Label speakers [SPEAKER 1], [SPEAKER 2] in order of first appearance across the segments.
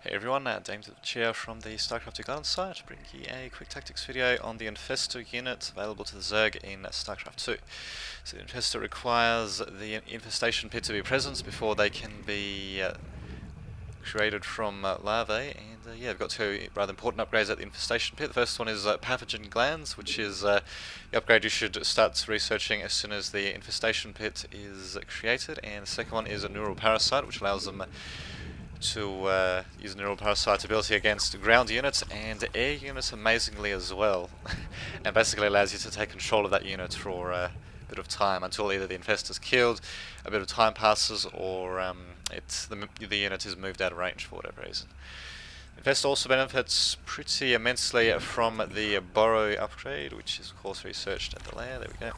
[SPEAKER 1] Hey everyone, James Chair from the StarCraft Garden site, bringing you a quick tactics video on the Infestor unit available to the Zerg in StarCraft 2. So the Infestor requires the infestation pit to be present before they can be created from larvae, and yeah, we've got two rather important upgrades at the infestation pit. The first one is pathogen glands, which is the upgrade you should start researching as soon as the infestation pit is created, and the second one is a neural parasite, which allows them to use neural parasite ability against ground units and air units amazingly as well, and basically allows you to take control of that unit for a bit of time until either the infestor's killed, a bit of time passes, or the unit is moved out of range for whatever reason. Infestor also benefits pretty immensely from the borrow upgrade, which is of course researched at the lair. There we go.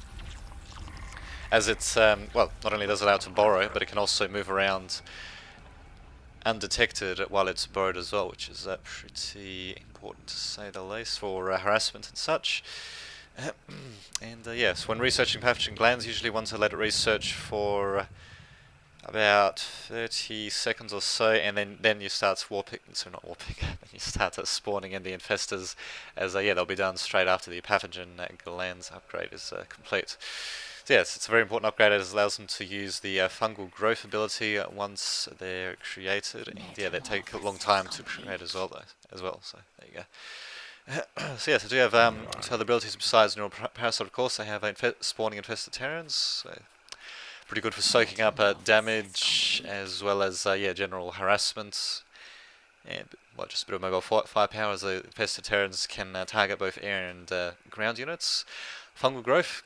[SPEAKER 1] As it's well, not only does it allow it to borrow, but it can also move around undetected while it's borrowed as well, which is pretty important to say the least for harassment and such. And yes, when researching pathogen glands, usually one to let it research for about 30 seconds or so, and then you start warping, so not warping, then you start spawning in the infestors, as yeah, they'll be done straight after the pathogen glands upgrade is complete. So yes, it's a very important upgrade as it allows them to use the fungal growth ability once they're created, and yeah, they take a long time to create as well, so there you go. So yes, I do have two other abilities besides neural parasite, of course. I have spawning infested Terrans, so pretty good for soaking up damage, as well as yeah, general harassment, and well, just a bit of mobile firepower, as the infested Terrans can target both air and ground units. Fungal growth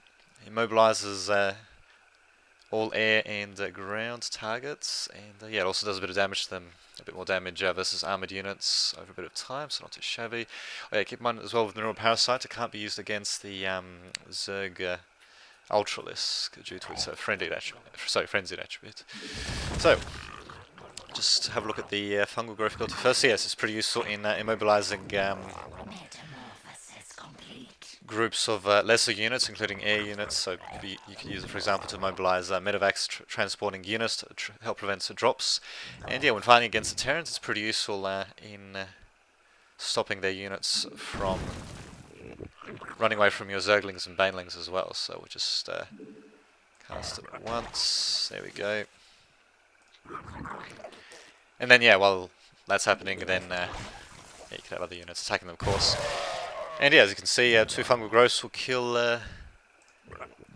[SPEAKER 1] immobilizes all air and ground targets, and yeah, it also does a bit of damage to them, a bit more damage versus armored units over a bit of time, so not too shabby. Oh, yeah, keep in mind as well with the neural parasite, it can't be used against the Zerg Ultralisk due to its frenzied attribute. So, just have a look at the fungal growth ability first. Yes, it's pretty useful in immobilizing groups of lesser units, including air units, so you can use it, for example, to mobilize medevacs transporting units to help prevent drops. And yeah, when fighting against the Terrans, it's pretty useful in stopping their units from running away from your Zerglings and Banelings as well. So we'll just cast it once, there we go. And then yeah, while that's happening, then yeah, you can have other units attacking them, of course. And yeah, as you can see, two fungal growths will kill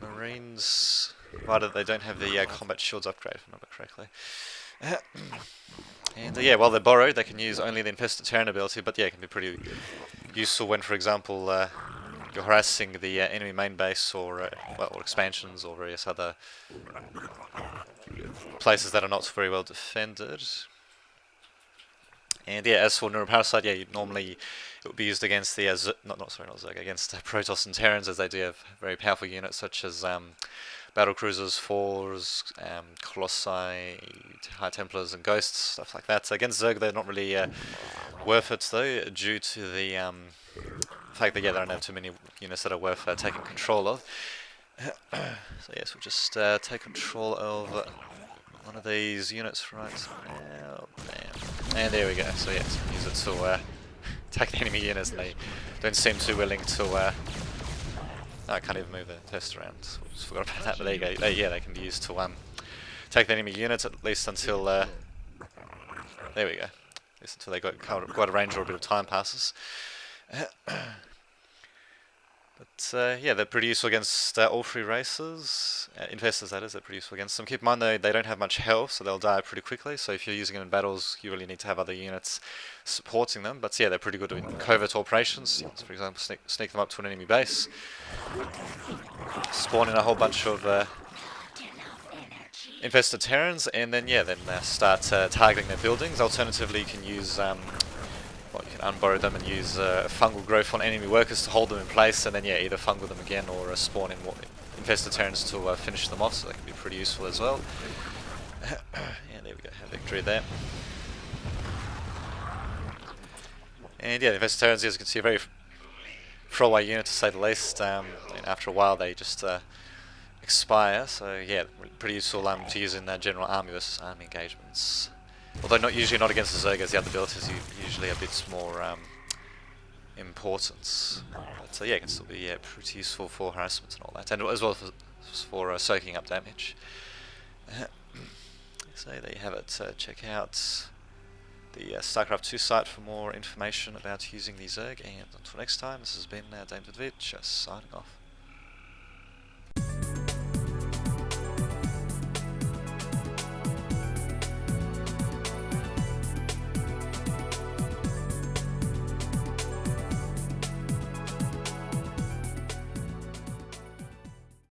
[SPEAKER 1] Marines, provided they don't have the combat shields upgrade, if I remember correctly. And yeah, while they're borrowed, they can use only the Infestor Terran ability, but yeah, it can be pretty useful when, for example, you're harassing the enemy main base, or well, or expansions, or various other places that are not very well defended. And yeah, as for neural parasite, yeah, normally it would be used against the against Protoss and Terrans, as they do have very powerful units such as battle cruisers, fours, colossi, high templars, and ghosts, stuff like that. So against Zerg, they're not really worth it though, due to the fact that yeah, they don't have too many units that are worth taking control of. So yes, we'll just take control of one of these units right now. Bam. And there we go. So yes, use it to attack the enemy units, and they don't seem too willing to. No, I can't even move the test around. Just forgot about that. But there you go. Yeah, they can be used to take the enemy units at least until. There we go. At least until they got quite a range or a bit of time passes. But yeah, they're pretty useful against all three races. Infestors, that is, they're pretty useful against them. Keep in mind though, they don't have much health, so they'll die pretty quickly. So if you're using them in battles, you really need to have other units supporting them. But yeah, they're pretty good in covert operations. So, for example, sneak them up to an enemy base, spawn in a whole bunch of infested Terrans, and then yeah, start targeting their buildings. Alternatively, you can use you can unborrow them and use fungal growth on enemy workers to hold them in place, and then yeah, either fungal them again or spawn in more infested Terrans to finish them off, so that can be pretty useful as well. Yeah, there we go, have victory there. And yeah, the infested Terrans, as you can see, a very throwaway unit to say the least, and after a while they just expire, so yeah, pretty useful to use in general army versus army engagements. Although usually not against the Zerg, as the other abilities usually a bit more important. But yeah, it can still be pretty useful for harassment and all that, and as well for soaking up damage. So there you have it. Check out the StarCraft 2 site for more information about using the Zerg, and until next time, this has been Dame David, just signing off.